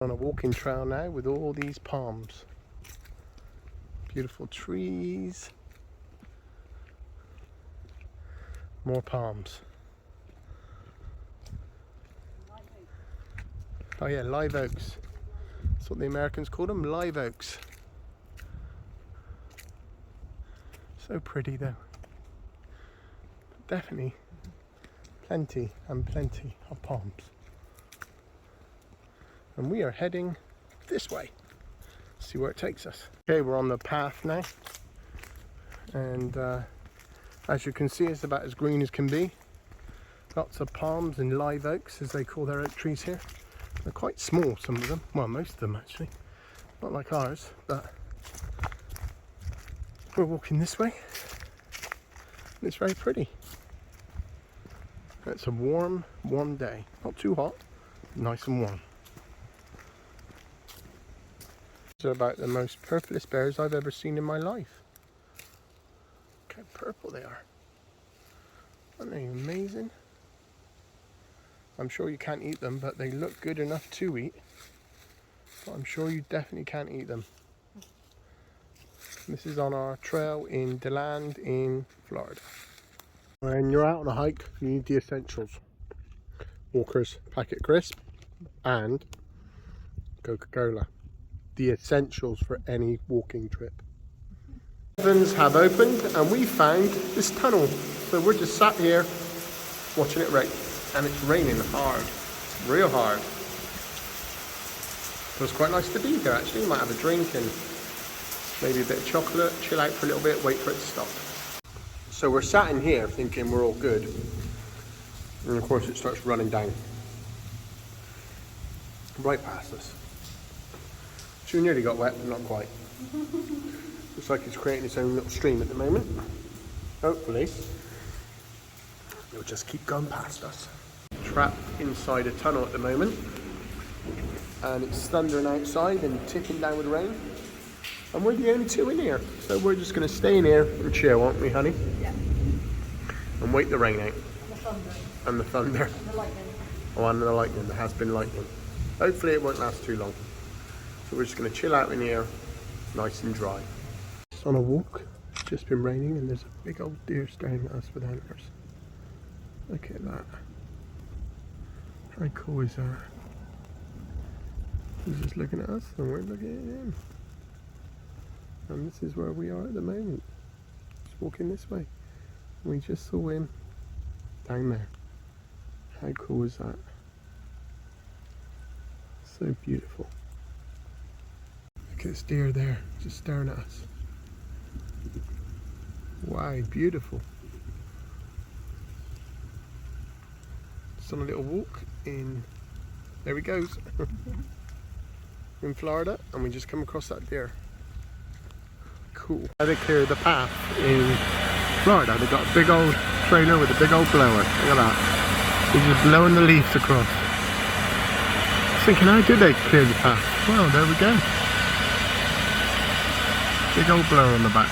On a walking trail now with all these palms. Beautiful trees. More palms. Oh yeah, live oaks. That's what the Americans call them, live oaks. So pretty though. Definitely plenty and plenty of palms. And we are heading this way. See where it takes us. Okay, we're on the path now. And as you can see, it's about as green as can be. Lots of palms and live oaks, as they call their oak trees here. They're quite small, some of them. Well, most of them actually. Not like ours, but we're walking this way. And it's very pretty. It's a warm, warm day. Not too hot, nice and warm. These are about the most purplest berries I've ever seen in my life. Look how purple they are. Aren't they amazing? I'm sure you can't eat them, but they look good enough to eat. But I'm sure you definitely can't eat them. This is on our trail in DeLand in Florida. When you're out on a hike, you need the essentials. Walker's packet crisp and Coca-Cola. The essentials for any walking trip. Heavens have opened and we found this tunnel. So we're just sat here watching it rain. And it's raining hard, real hard. So it's quite nice to be here actually. You might have a drink and maybe a bit of chocolate, chill out for a little bit, wait for it to stop. So we're sat in here thinking we're all good. And of course it starts running down. Right past us. She nearly got wet, but not quite. Looks like it's creating its own little stream at the moment. Hopefully, it'll just keep going past us. Trapped inside a tunnel at the moment. And it's thundering outside and tipping down with rain. And we're the only two in here. So we're just going to stay in here and chill, won't we, honey? Yeah. And wait the rain out. And the thunder. And the thunder. And the lightning. Oh, and the lightning. There has been lightning. Hopefully it won't last too long. So we're just going to chill out in here, nice and dry. It's on a walk. It's just been raining and there's a big old deer staring at us with antlers. Look at that. How cool is that? He's just looking at us and we're looking at him. And this is where we are at the moment. Just walking this way. We just saw him down there. How cool is that? So beautiful. Look at this deer there, just staring at us. Wow, beautiful. Just on a little walk in, there he goes, in Florida, and we just come across that deer. Cool. How they clear the path in Florida. They've got a big old trailer with a big old blower. Look at that. They're just blowing the leaves across. I was thinking, how did they clear the path? Well, there we go. Big old blower on the back.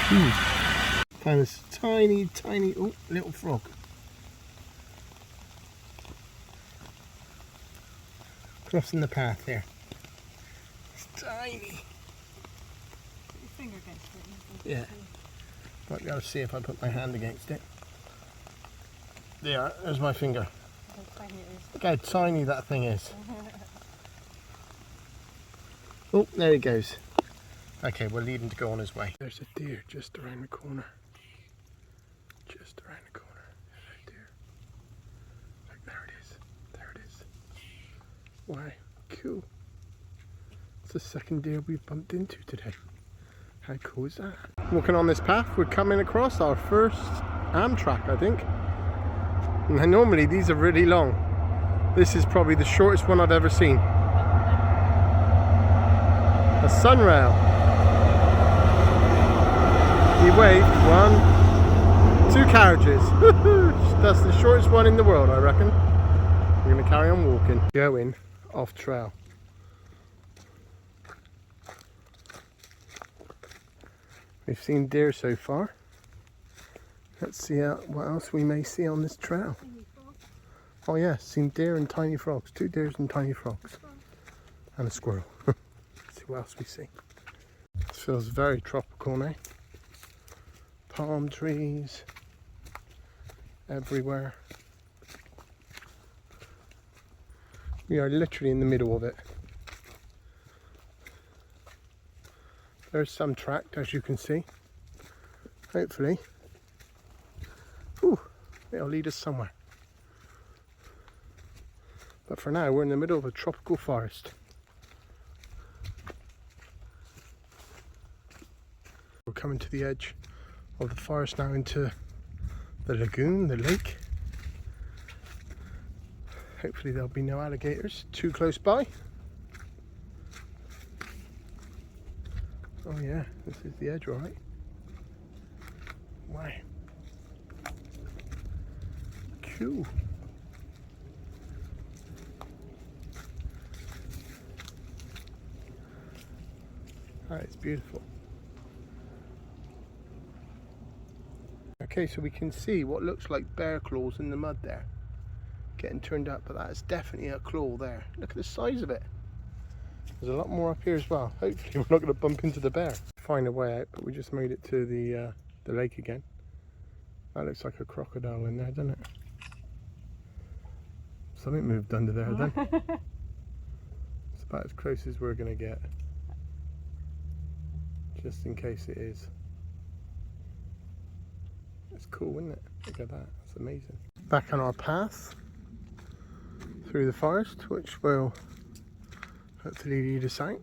Cool. Found this tiny, tiny, oh, little frog. Crossing the path here. It's tiny. Put your finger against it. Yeah. Might be able to see if I put my hand against it. There, there's my finger. How tiny it is. Look how tiny that thing is. Oh, there he goes. Okay, we'll leave him to go on his way. There's a deer just around the corner. Just around the corner. There's a deer. Look, there it is. There it is. Wow, cool. It's the second deer we've bumped into today. How cool is that? Walking on this path, we're coming across our first Amtrak, I think. And normally these are really long. This is probably the shortest one I've ever seen. A Sunrail. He waved 1, 2 carriages. That's the shortest one in the world, I reckon. We're going to carry on walking. Going off trail. We've seen deer so far. Let's see what else we may see on this trail. Oh yeah, seen deer and tiny frogs. 2 deers and tiny frogs. And a squirrel. See what else we see. This feels very tropical now. Palm trees everywhere. We are literally in the middle of it. There's some tracked, as you can see. Hopefully. Ooh, it'll lead us somewhere. But for now, we're in the middle of a tropical forest. We're coming to the edge of the forest now, into the lagoon, the lake. Hopefully there'll be no alligators too close by. Oh yeah, this is the edge, all right. Wow. Cool. That is beautiful. Okay, so we can see what looks like bear claws in the mud there, getting turned up, but that is definitely a claw there. Look at the size of it. There's a lot more up here as well. Hopefully we're not going to bump into the bear. Find a way out, but we just made it to the lake again. That looks like a crocodile in there, doesn't it? Something moved under there then. It's about as close as we're going to get, just in case it is. It's cool, isn't it? Look at that, that's amazing. Back on our path through the forest, which will hopefully lead us out.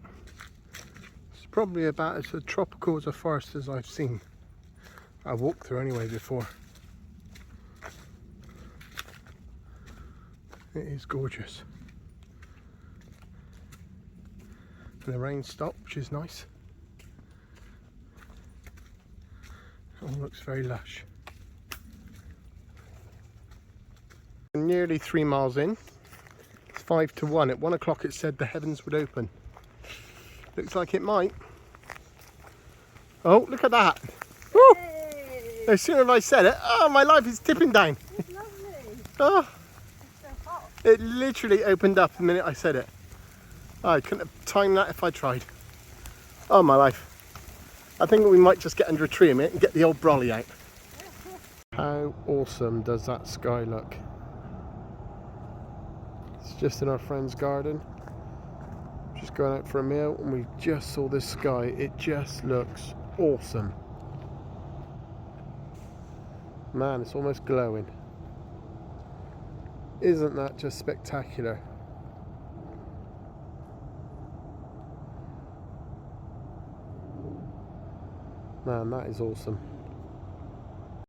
It's probably about as tropical as a forest as I've seen. I've walked through anyway before. It is gorgeous. And the rain stopped, which is nice. It all looks very lush. Nearly 3 miles in. It's 5 to 1. At 1 o'clock it said the heavens would open. Looks like it might. Oh, look at that. Woo! No sooner have I said it. Oh, my life is tipping down. It's lovely. Oh, It's so hot. it literally opened up the minute I said it. Oh, I couldn't have timed that if I tried. Oh, my life. I think we might just get under a tree a minute and get the old brolly out. How awesome does that sky look? It's just in our friend's garden. Just going out for a meal and we just saw this sky. It just looks awesome. Man, it's almost glowing. Isn't that just spectacular? Man, that is awesome.